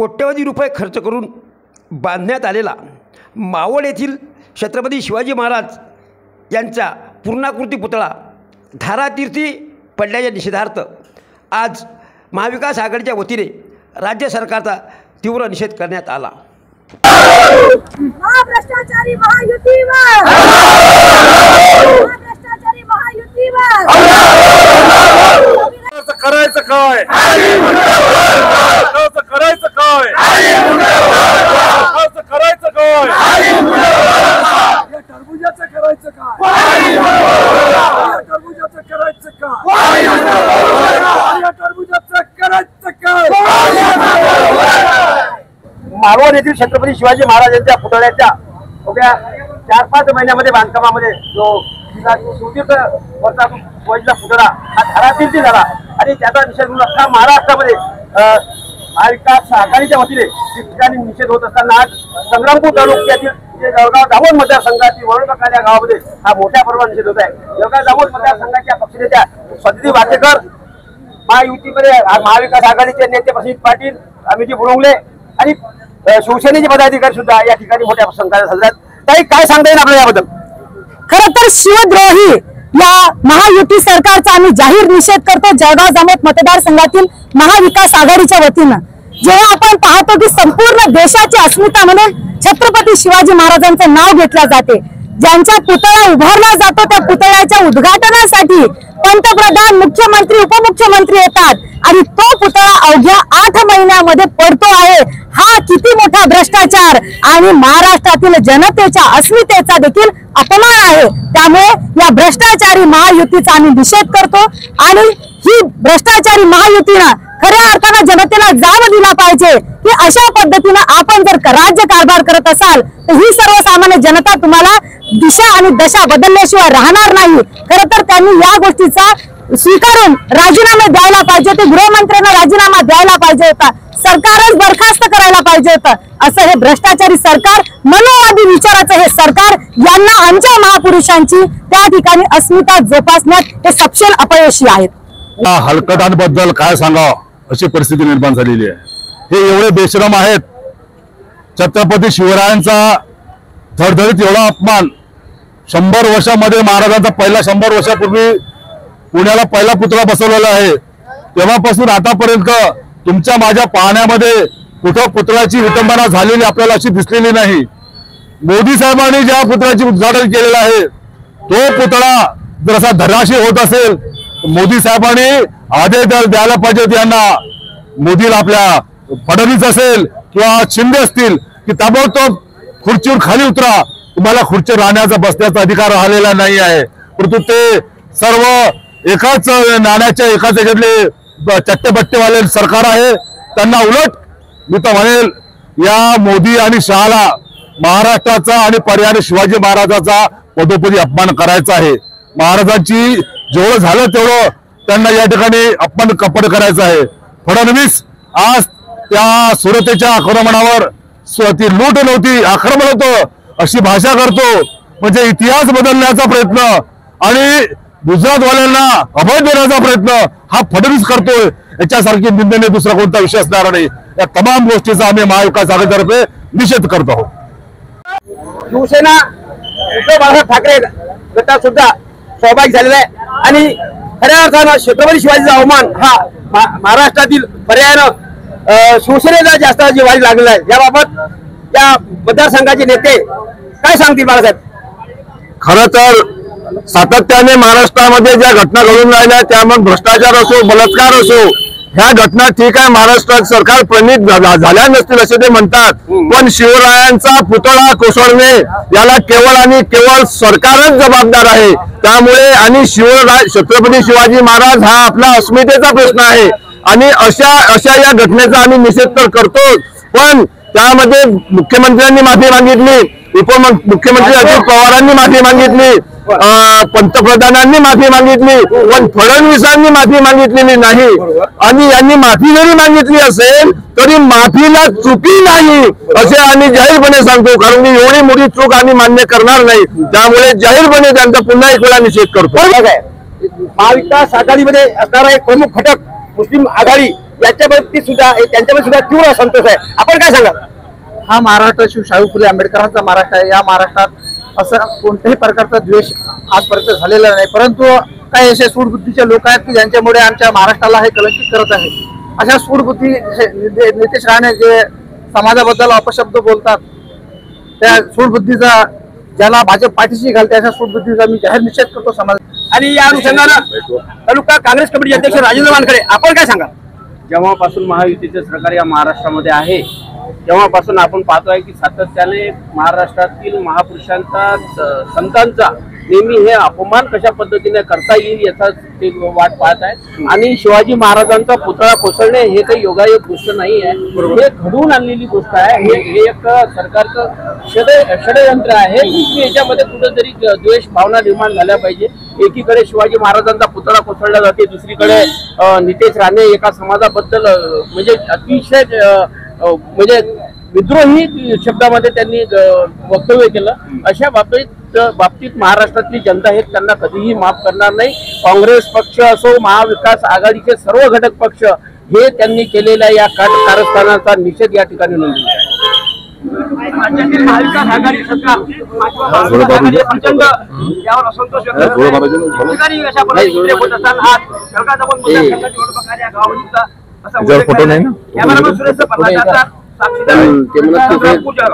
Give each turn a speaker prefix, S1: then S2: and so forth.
S1: कोट्यवधी रुपये खर्च करून बांधण्यात आलेला मावळ येथील छत्रपती शिवाजी महाराज यांचा पूर्णाकृती पुतळा धारातीर्थी पडल्याच्या निषेधार्थ आज महाविकास आघाडीच्या वतीने राज्य सरकारचा तीव्र निषेध करण्यात आला।
S2: भ्रष्टाचारी महायुतीवर भ्रष्टाचारी महायुतीवर
S3: करायचं काय करायचं काय करायचं काय टरबुजाचं करायचं काय टरबुजाचं करायचं काय टरबुजाचं करायचं काय।
S4: मावळ येथील छत्रपती शिवाजी महाराजांच्या पुतळ्याच्या उभ्या 4-5 महिन्यामध्ये बांधकामामध्ये जो शिवतीर्थ पुतळा हा धारातीर्थी झाला आणि त्याचा निषेध म्हणून अख्खा महाराष्ट्रामध्ये महाविकास आघाडीच्या वतीने ठिकठिकाणी निषेध होत असताना आज संग्रामपूर तालुक्यातील जे जळगाव दाभोळ मतदारसंघातील वळणकाल या गावामध्ये हा मोठ्या प्रमाणात निषेध होत आहे। जळगाव दाभोळ मतदारसंघाच्या पक्षनेत्या स्वाती वाटेकर, महायुतीमध्ये महाविकास आघाडीचे नेते प्रसिद्ध पाटील, अमिजी बुरुंगले आणि शिवसेनेचे पदाधिकारी सुद्धा या ठिकाणी मोठ्या संख्येने हजर आहेत। ताई, काय सांगता येईल आपल्याला याबद्दल?
S2: खरं तर शिवद्रोही या महायुती सरकारचा आम्ही जाहीर निषेध करतो जळगाव जामोद मतदारसंघातील महाविकास आघाडीच्या वतीनं। जेव्हा आपण पाहतो की संपूर्ण देशाची अस्मिता म्हणून छत्रपती शिवाजी महाराजांचं नाव घेतलं जाते, ज्यांचा पुतळा उभारला जातो त्या पुतळ्याच्या उद्घाटनासाठी पंतप्रधान, मुख्यमंत्री, उपमुख्यमंत्री येतात आणि तो पुतळा अवघ्या 8 महिन्यामध्ये पडतो आहे। हा किती मोठा भ्रष्टाचार आणि महाराष्ट्रातील जनतेच्या अस्मितेचा देखील अपमान आहे। त्यामुळे या भ्रष्टाचारी महायुतीचा आम्ही निषेध करतो आणि ही भ्रष्टाचारी महायुतीनं खऱ्या अर्थानं जनतेला जाब दिला पाहिजे की अशा पद्धतीनं आपण जर राज्य कारभार करत असाल तर ही सर्वसामान्य जनता तुम्हाला दिशा आणि दशा बदलल्याशिवाय राहणार नाही। खरं तर त्यांनी या गोष्टीचा स्वीकारून राजीनामे द्यायला पाहिजे होते, गृहमंत्र्यांना राजीनामा द्यायला पाहिजे होता, सरकारच बरखास्त करायला पाहिजे होतं। असं हे भ्रष्टाचारी सरकार, मनोवादी विचाराचं हे सरकार, यांना आमच्या महापुरुषांची त्या ठिकाणी अस्मिता जोपासण्यात हे सपशेल अपयशी आहेत।
S3: हलकटांबद्दल काय सांगावं अशी परिस्थिती निर्माण झालेली आहे। हे एवढे बेशरम आहेत, छत्रपती शिवरायांचा धडधडीत एवढा अपमान 100 वर्षामध्ये महाराजांचा पहिला 100 वर्षापूर्वी पुण्याला पहिला पुतळा बसवलेला आहे, तेव्हापासून आतापर्यंत तुमच्या माझ्या पाहण्यामध्ये कुठं पुतळ्याची विटंबना झालेली आपल्याला अशी दिसलेली नाही। मोदी साहेबांनी ज्या पुतळ्याचे उद्घाटन केलेलं आहे तो पुतळा जर असा धराशी होत असेल मोदी साहेबांनी आदेश द्यायला पाहिजे होते यांना। मोदीला आपल्या फडणवीस असेल किंवा शिंदे असतील की ताबडतोब खुर्चीवर खाली उतरा, तुम्हाला खुर्चीवर राहण्याचा बसण्याचा अधिकार राहिलेला नाही आहे। परंतु ते सर्व एकाच नाण्याच्या एकाच याच्यातले चट्टेबट्टेवाले सरकार आहे। त्यांना उलट मी तर म्हणेल या मोदी आणि शहाला महाराष्ट्राचा आणि पर्यायाने शिवाजी महाराजाचा पदोपदी अपमान करायचा आहे। महाराजांची जेवढं झालं तेवढं त्यांना या ठिकाणी अपमान कपड करायचं आहे। फडणवीस आज त्या सुरतेच्या आक्रमणावर ती लूट नव्हती आक्रमण होतं अशी भाषा करतो, म्हणजे इतिहास बदलण्याचा प्रयत्न आणि गुजरातवाल्यांना अभय देण्याचा प्रयत्न हा फडणवीस करतोय। याच्यासारखी निंदनीय दुसरा कोणता विषय असणार नाही। या तमाम गोष्टीचा आम्ही महाविकास आघाडीतर्फे निषेध करत आहोत।
S4: शिवसेना उद्धव बाळासाहेब ठाकरे गटात सुद्धा सहभागी झालेला आहे आणि खऱ्या अर्थानं छत्रपती शिवाजीचा अवमान हा महाराष्ट्रातील पर्यायानं शिवसेनेला जास्त जिव्हारी लागलेला आहे। याबाबत या मतदारसंघाचे नेते काय सांगतील बाळासाहेब?
S3: खरं तर सातत्याने महाराष्ट्रामध्ये ज्या घटना घडून राहिल्या त्या मग भ्रष्टाचार असो बलात्कार असो ह्या घटना ठीक आहे, महाराष्ट्र सरकार प्रणित झाल्या नसतील असे ते म्हणतात, पण शिवरायांचा पुतळा कोसळणे याला केवळ आणि केवळ सरकारच जबाबदार आहे। त्यामुळे आणि छत्रपती शिवाजी महाराज हा आपला अस्मितेचा प्रश्न आहे आणि अशा या घटनेचा आम्ही निषेध तर करतोच, पण त्यामध्ये मुख्यमंत्र्यांनी माफी मागितली, उपमुख्यमंत्री अजित पवारांनी माफी मागितली, पंतप्रधानांनी माफी मागितली, पण फडणवीसांनी माफी मागितलेली नाही। आणि यांनी माफी जरी मागितली असेल तरी माफीला चुकी नाही असे आम्ही जाहीरपणे सांगतो, कारण की एवढी मोठी चूक आम्ही मान्य करणार नाही। त्यामुळे जाहीरपणे त्यांचा पुन्हा एक वेळा निषेध करतो।
S4: महाविकास आघाडीमध्ये असणारा एक प्रमुख घटक मुस्लिम आघाडी याच्या बाबतीत सुद्धा त्यांच्यामध्ये सुद्धा तीव्र असंतोष आहे. आपण काय सांगाल?
S5: हा महाराष्ट्र शाहू फुले आंबेडकरांचा महाराष्ट्र आहे. या महाराष्ट्रात असं कोणत्याही प्रकारचा द्वेष आजपर्यंत झालेला नाही, परंतु काही असे सूडबुद्धीचे लोक आहेत की ज्यांच्यामुळे आमच्या महाराष्ट्राला हे कलंकित करत आहे. अशा सूडबुद्धी नितेश राणे जे समाजाबद्दल अपशब्द बोलतात, त्या सूडबुद्धीचा ज्याला भाजप पाठीशी घालते अशा सूडबुद्धीचा मी जाहीर निषेध करतो समाज.
S4: आणि या अनुषंगानं तालुका काँग्रेस कमिटी अध्यक्ष राजेंद्र वानखडे, आपण काय सांगाल?
S6: जेव्हापासून महायुतीचे सरकार या महाराष्ट्रामध्ये तेव्हापासून आपण पाहतोय की सातत्याने महाराष्ट्रातील महापुरुषांचा संतांचा नेहमी हे अपमान कशा पद्धतीने करता येईल याचा ते वाट पाहत आहे. आणि शिवाजी महाराजांचा पुतळा कोसळणे हे काही योगायोग गोष्ट नाही आहे, हे घडवून आणलेली गोष्ट आहे. हे एक सरकारचं षडयंत्र आहे की याच्यामध्ये कुठेतरी द्वेष भावना निर्माण झाल्या पाहिजे. एकीकडे शिवाजी महाराजांचा पुतळा कोसळला जाते, दुसरीकडे नितेश राणे एका समाजाबद्दल म्हणजे अतिशय म्हणजे विद्रोही शब्दामध्ये त्यांनी वक्तव्य केलं. अशा बाबतीत महाराष्ट्रातली जनता हे त्यांना कधीही माफ करणार नाही. काँग्रेस पक्ष असो, महाविकास आघाडीचे सर्व घटक पक्ष हे त्यांनी केलेल्या या कारस्थानाचा निषेध या ठिकाणी नोंदवला आहे.
S4: राज्यातील महाविकास आघाडी सरकार प्रचंड यावर असंतोष व्यक्त करते. अशा परिस्थितीत होत असताना आज सरकारजवळ निवडणूक कार्य गावामध्ये असा उल्लेख आहे. कॅमेरामन सुरेश पठाण, साक्षीदार